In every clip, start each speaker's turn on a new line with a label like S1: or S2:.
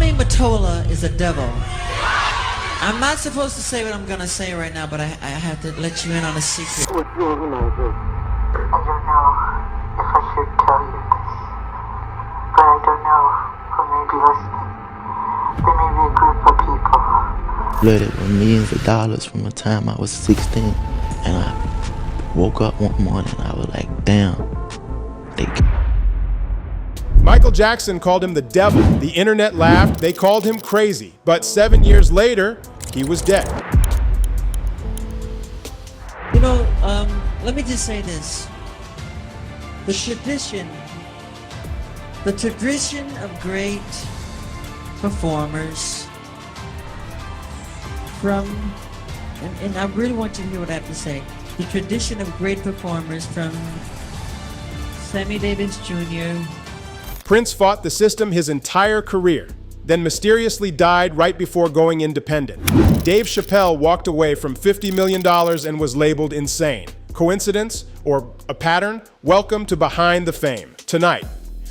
S1: Tommy Mottola is a devil. I'm not supposed to say what I'm gonna say right now, but I have to let you in on a secret.
S2: I don't know if I should tell you this, but I don't know who may be listening. There may be a group of people.
S3: Flooded with millions of dollars from the time I was 16, and I woke up one morning and I was like, damn,
S4: Michael Jackson called him the devil. The internet laughed. They called him crazy. But 7 years later, he was dead.
S1: You know, let me just say this. The tradition of great performers from, and I really want you to hear what I have to say. The tradition of great performers from Sammy Davis Jr.
S4: Prince fought the system his entire career, then mysteriously died right before going independent. Dave Chappelle walked away from $50 million and was labeled insane. Coincidence or a pattern? Welcome to Behind the Fame. Tonight,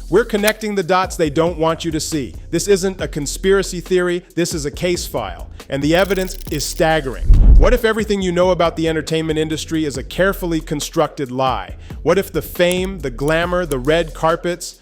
S4: we're connecting the dots they don't want you to see. This isn't a conspiracy theory, this is a case file, and the evidence is staggering. What if everything you know about the entertainment industry is a carefully constructed lie? What if the fame, the glamour, the red carpets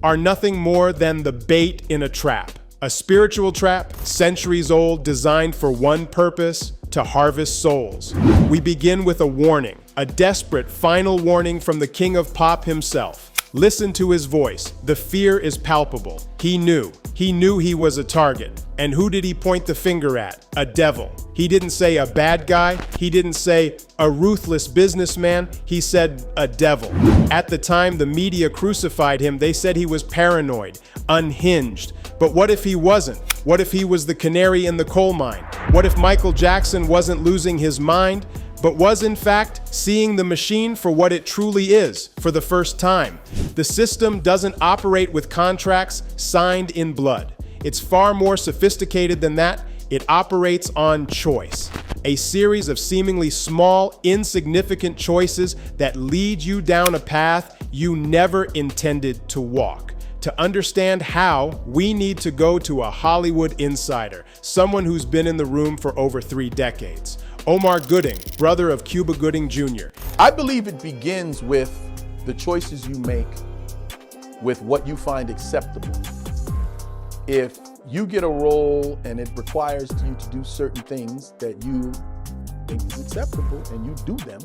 S4: are nothing more than the bait in a trap? A spiritual trap, centuries old, designed for one purpose: to harvest souls. We begin with a warning, a desperate final warning from the king of pop himself. Listen to his voice. The fear is palpable. He knew he was a target. And who did he point the finger at? A devil. He didn't say a bad guy. He didn't say a ruthless businessman. He said a devil. At the time the media crucified him, they said he was paranoid, unhinged. But what if he wasn't? What if he was the canary in the coal mine? What if Michael Jackson wasn't losing his mind, but was in fact seeing the machine for what it truly is for the first time? The system doesn't operate with contracts signed in blood. It's far more sophisticated than that. It operates on choice. A series of seemingly small, insignificant choices that lead you down a path you never intended to walk. To understand how, we need to go to a Hollywood insider, someone who's been in the room for over 3 decades. Omar Gooding, brother of Cuba Gooding Jr.
S5: I believe it begins with the choices you make, with what you find acceptable. If you get a role and it requires you to do certain things that you think is acceptable and you do them,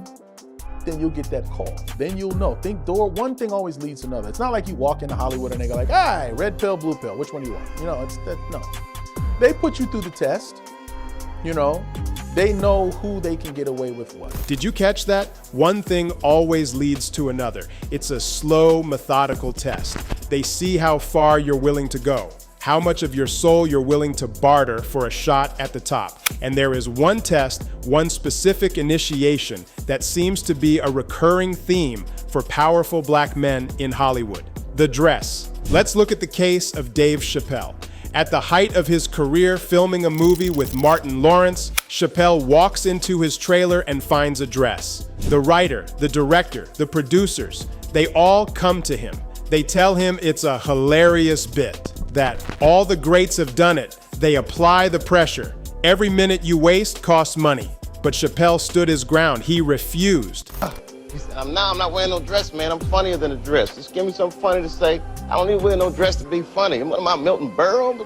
S5: then you'll get that call. Then you'll know. One thing always leads to another. It's not like you walk into Hollywood and they go like, "Hi, red pill, blue pill, which one do you want?" You know, no. They put you through the test, you know. They know who they can get away with what.
S4: Did you catch that? One thing always leads to another. It's a slow, methodical test. They see how far you're willing to go, how much of your soul you're willing to barter for a shot at the top. And there is one test, one specific initiation that seems to be a recurring theme for powerful black men in Hollywood: the dress. Let's look at the case of Dave Chappelle. At the height of his career filming a movie with Martin Lawrence, Chappelle walks into his trailer and finds a dress. The writer, the director, the producers, they all come to him. They tell him it's a hilarious bit, that all the greats have done it. They apply the pressure. Every minute you waste costs money. But Chappelle stood his ground. He refused.
S6: He said, I'm not wearing no dress, man. I'm funnier than a dress. Just give me something funny to say. I don't need wear no dress to be funny. What am I, Milton Berle?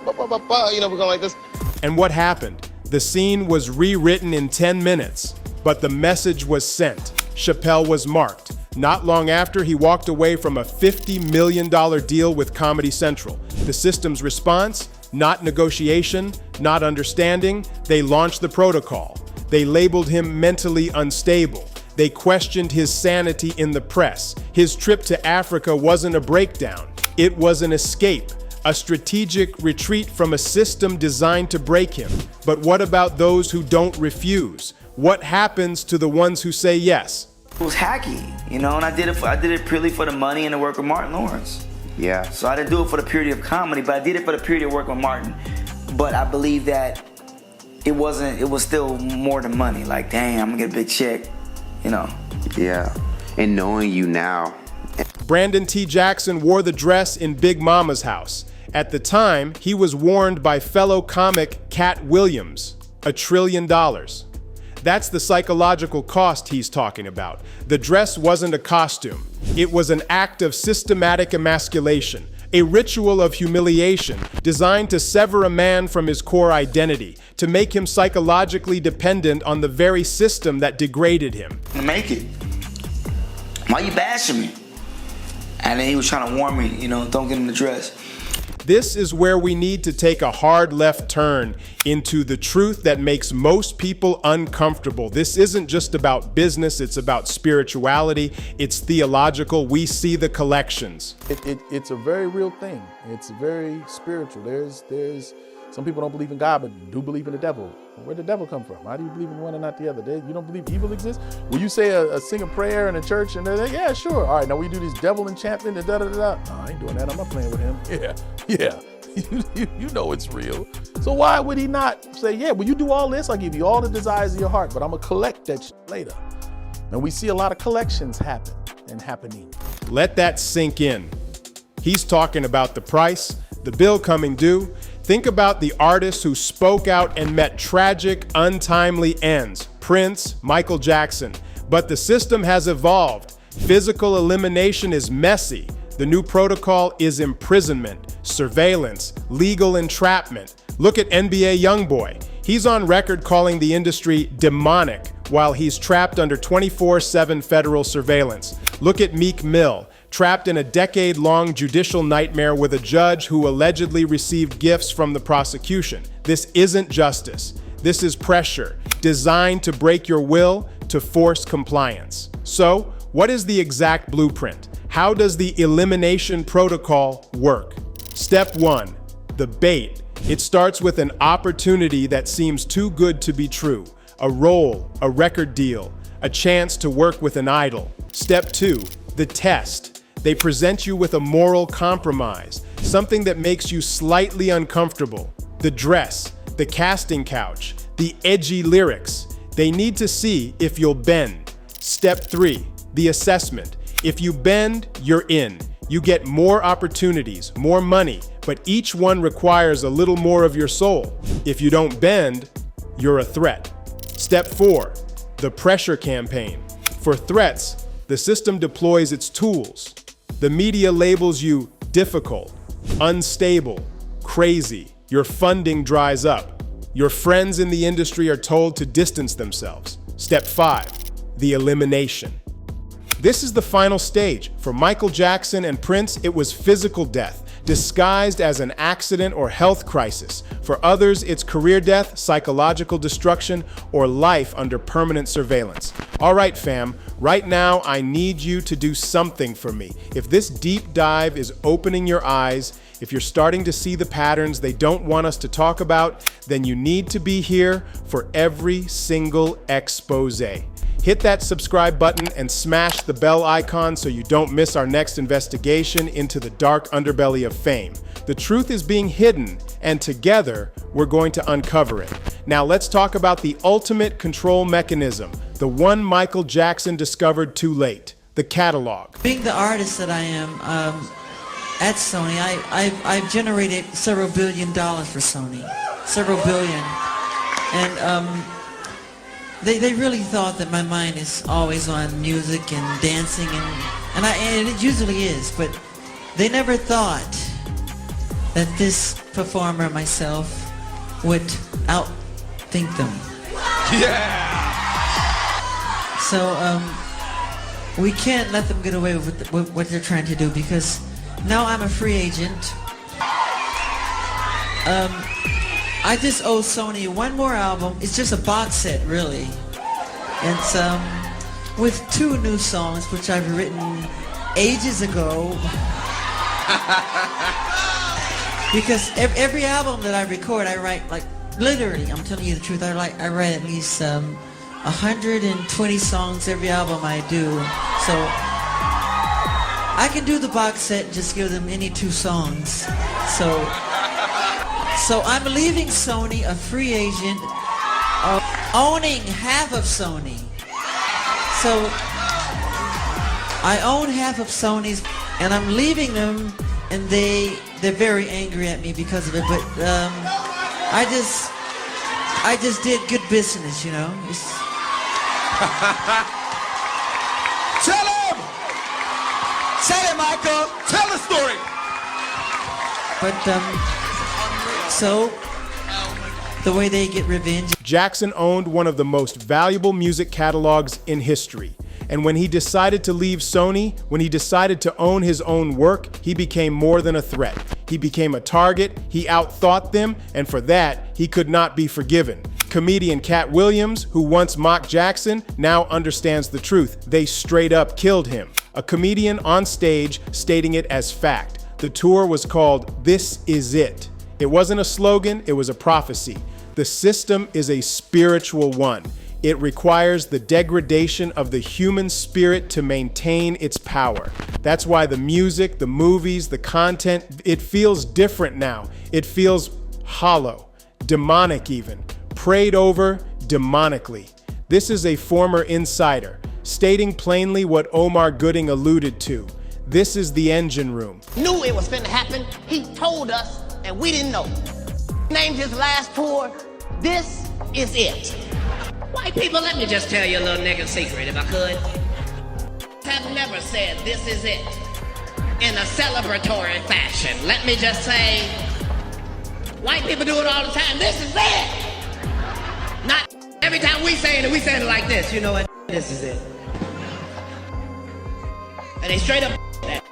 S6: You know, we're going like this.
S4: And what happened? The scene was rewritten in 10 minutes, but the message was sent. Chappelle was marked. Not long after, he walked away from a $50 million deal with Comedy Central. The system's response? Not negotiation, not understanding. They launched the protocol. They labeled him mentally unstable. They questioned his sanity in the press. His trip to Africa wasn't a breakdown. It was an escape, a strategic retreat from a system designed to break him. But what about those who don't refuse? What happens to the ones who say yes?
S7: It was hacky, you know, and I did it purely for the money and the work with Martin Lawrence. Yeah. So I didn't do it for the purity of comedy, but I did it for the purity of work with Martin. But I believe that it was still more than money. Like, dang, I'm gonna get a big check, you know.
S8: Yeah, and knowing you now.
S4: Brandon T. Jackson wore the dress in Big Mama's house. At the time, he was warned by fellow comic Cat Williams, $1 trillion. That's the psychological cost he's talking about. The dress wasn't a costume. It was an act of systematic emasculation, a ritual of humiliation designed to sever a man from his core identity, to make him psychologically dependent on the very system that degraded him.
S7: Make it. Why you bashing me? And then he was trying to warn me, you know, don't get in the dress.
S4: This is where we need to take a hard left turn into the truth that makes most people uncomfortable. This isn't just about business, it's about spirituality, it's theological. We see the collections.
S5: It's a very real thing. It's very spiritual. There's some people don't believe in God, but do believe in the devil. Where'd the devil come from? How do you believe in one and not the other? You don't believe evil exists? Will you say sing a prayer in a church and they're like, yeah, sure. All right, now we do this devil enchantment and da-da-da-da. No, I ain't doing that. I'm not playing with him. Yeah. You know it's real. So why would he not say, yeah, will you do all this? I'll give you all the desires of your heart, but I'm going to collect that shit later. And we see a lot of collections happen and happening.
S4: Let that sink in. He's talking about the price, the bill coming due. Think about the artists who spoke out and met tragic, untimely ends. Prince, Michael Jackson. But the system has evolved. Physical elimination is messy. The new protocol is imprisonment, surveillance, legal entrapment. Look at NBA YoungBoy. He's on record calling the industry demonic while he's trapped under 24/7 federal surveillance. Look at Meek Mill, trapped in a decade-long judicial nightmare with a judge who allegedly received gifts from the prosecution. This isn't justice. This is pressure, designed to break your will, to force compliance. So, what is the exact blueprint? How does the elimination protocol work? Step 1, the bait. It starts with an opportunity that seems too good to be true. A role, a record deal, a chance to work with an idol. Step 2, the test. They present you with a moral compromise, something that makes you slightly uncomfortable. The dress, the casting couch, the edgy lyrics. They need to see if you'll bend. Step 3, the assessment. If you bend, you're in. You get more opportunities, more money, but each one requires a little more of your soul. If you don't bend, you're a threat. Step 4, the pressure campaign. For threats, the system deploys its tools. The media labels you difficult, unstable, crazy. Your funding dries up. Your friends in the industry are told to distance themselves. Step 5, the elimination. This is the final stage. For Michael Jackson and Prince, it was physical death, disguised as an accident or health crisis. For others, it's career death, psychological destruction, or life under permanent surveillance. All right, fam, right now I need you to do something for me. If this deep dive is opening your eyes, if you're starting to see the patterns they don't want us to talk about, then you need to be here for every single expose. Hit that subscribe button and smash the bell icon so you don't miss our next investigation into the dark underbelly of fame. The truth is being hidden, and together, we're going to uncover it. Now let's talk about the ultimate control mechanism, the one Michael Jackson discovered too late, the catalog.
S1: Being the artist that I am, at Sony, I've generated several $1 billion for Sony. Several billion. And they really thought that my mind is always on music and dancing, and it usually is, but they never thought that this performer, myself, would outthink them.
S5: Yeah!
S1: So we can't let them get away with what they're trying to do, because now I'm a free agent. I just owe Sony one more album. It's just a box set, really. It's with 2 new songs, which I've written ages ago. Because every album that I record, I write, like, literally, I'm telling you the truth, I write at least 120 songs every album I do. So I can do the box set and just give them any 2 songs. So I'm leaving Sony a free agent, owning half of Sony. So I own half of Sony's, and I'm leaving them, and they they're very angry at me because of it, but I just did good business, you know.
S9: Tell him! Tell it, Michael! Tell the story!
S1: But, so, the way they get revenge.
S4: Jackson owned one of the most valuable music catalogs in history. And when he decided to leave Sony, when he decided to own his own work, he became more than a threat. He became a target, he outthought them, and for that, he could not be forgiven. Comedian Cat Williams, who once mocked Jackson, now understands the truth. They straight up killed him. A comedian on stage stating it as fact. The tour was called "This Is It." It wasn't a slogan, it was a prophecy. The system is a spiritual one. It requires the degradation of the human spirit to maintain its power. That's why the music, the movies, the content, it feels different now. It feels hollow, demonic even, prayed over demonically. This is a former insider, stating plainly what Omar Gooding alluded to. This is the engine room.
S10: Knew it was finna happen. He told us, and we didn't know. Named his last tour, "This Is It."
S11: White people, let me just tell you a little nigga secret, if I could. Have never said "this is it" in a celebratory fashion. Let me just say, white people do it all the time. This is it. Not every time we say it like this. You know what? This is it. And they straight up that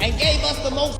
S11: and gave us the most.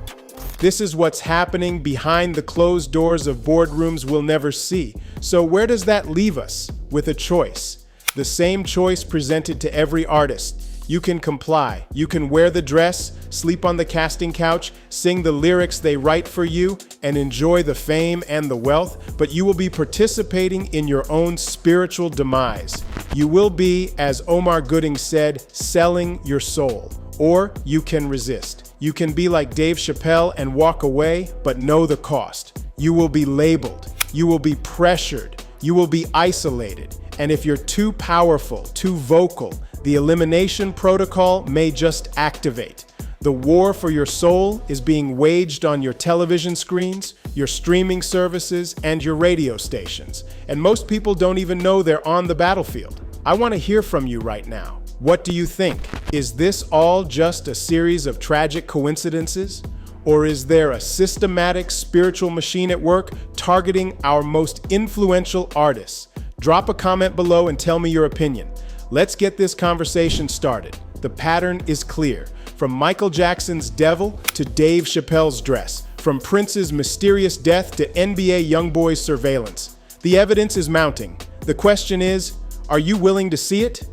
S4: This is what's happening behind the closed doors of boardrooms we'll never see. So where does that leave us? With a choice. The same choice presented to every artist. You can comply. You can wear the dress, sleep on the casting couch, sing the lyrics they write for you, and enjoy the fame and the wealth, but you will be participating in your own spiritual demise. You will be, as Omar Gooding said, selling your soul. Or you can resist. You can be like Dave Chappelle and walk away, but know the cost. You will be labeled. You will be pressured. You will be isolated. And if you're too powerful, too vocal, the elimination protocol may just activate. The war for your soul is being waged on your television screens, your streaming services, and your radio stations. And most people don't even know they're on the battlefield. I want to hear from you right now. What do you think? Is this all just a series of tragic coincidences? Or is there a systematic spiritual machine at work targeting our most influential artists? Drop a comment below and tell me your opinion. Let's get this conversation started. The pattern is clear. From Michael Jackson's Devil to Dave Chappelle's Dress. From Prince's mysterious death to NBA YoungBoy's surveillance. The evidence is mounting. The question is, are you willing to see it?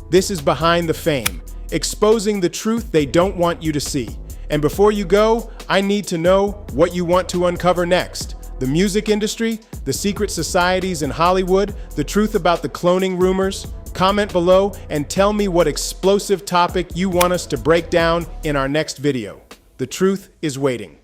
S4: This is Behind the Fame, exposing the truth they don't want you to see. And before you go, I need to know what you want to uncover next. The music industry, the secret societies in Hollywood, the truth about the cloning rumors. Comment below and tell me what explosive topic you want us to break down in our next video. The truth is waiting.